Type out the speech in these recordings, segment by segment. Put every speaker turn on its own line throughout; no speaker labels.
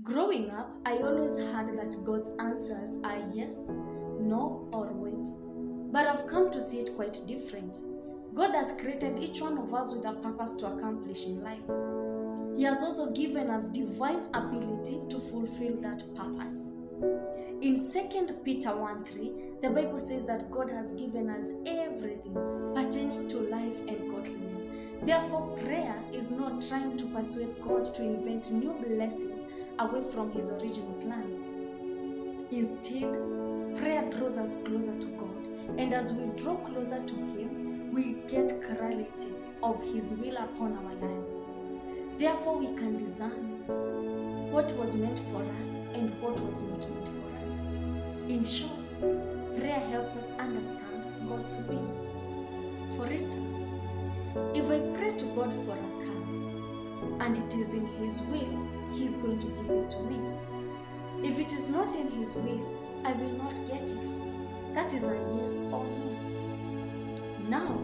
Growing up, I always heard that God's answers are yes, no, or wait. But I've come to see it quite different. God has created each one of us with a purpose to accomplish in life. He has also given us divine ability to fulfill that purpose. In 2 Peter 1:3, the Bible says that God has given us everything pertaining to life and godliness. Therefore, prayer is not trying to persuade God to invent new blessings away from His original plan. Instead, prayer draws us closer to God, and as we draw closer to Him, we get clarity of His will upon our lives. Therefore, we can discern what was meant for us and what was not meant for us. In short, prayer helps us understand God's will. For instance, if I pray to God for a car and it is in His will, He is going to give it to me. If it is not in His will, I will not get it. That is a yes or no. Now,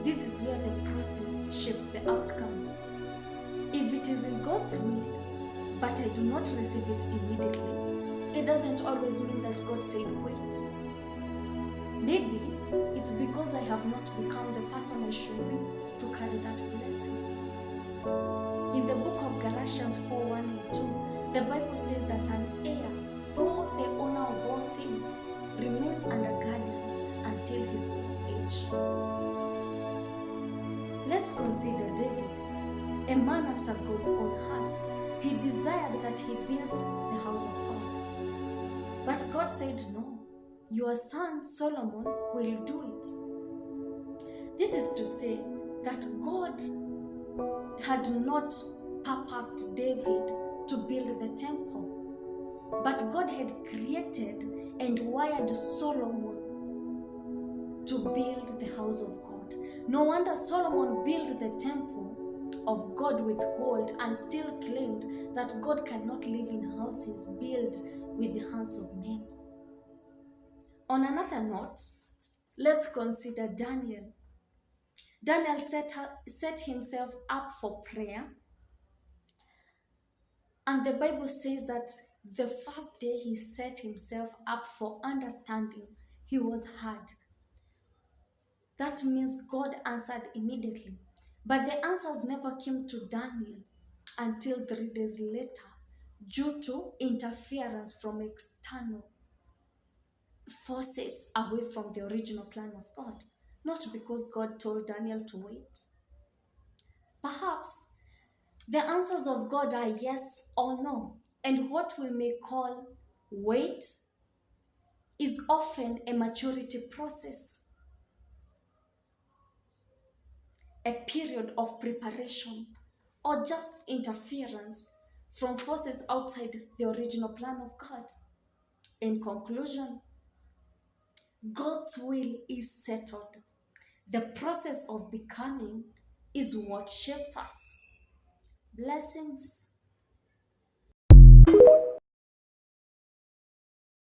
this is where the process shapes the outcome. If it is in God's will, but I do not receive it immediately, it doesn't always mean that God said wait. Maybe it's because I have not become the person I should be to carry that blessing. In the book of Galatians 4:1 and 2, the Bible says that an heir, though the owner of all things, remains under guardians until his old age. Let's consider David, a man after God's own heart. He desired that he builds the house of God. But God said, no, your son Solomon will do it. This is to say that God had not purposed David to build the temple, but God had created and wired Solomon to build the house of God. No wonder Solomon built the temple of God with gold and still claimed that God cannot live in houses built with the hands of men. On another note, let's consider Daniel. Daniel set himself up for prayer, and the Bible says that the first day he set himself up for understanding, he was heard. That means God answered immediately. But the answers never came to Daniel until 3 days later due to interference from external forces away from the original plan of God. Not because God told Daniel to wait. Perhaps the answers of God are yes or no, and what we may call wait is often a maturity process, a period of preparation, or just interference from forces outside the original plan of God. In conclusion, God's will is settled. The process of becoming is what shapes us. Blessings.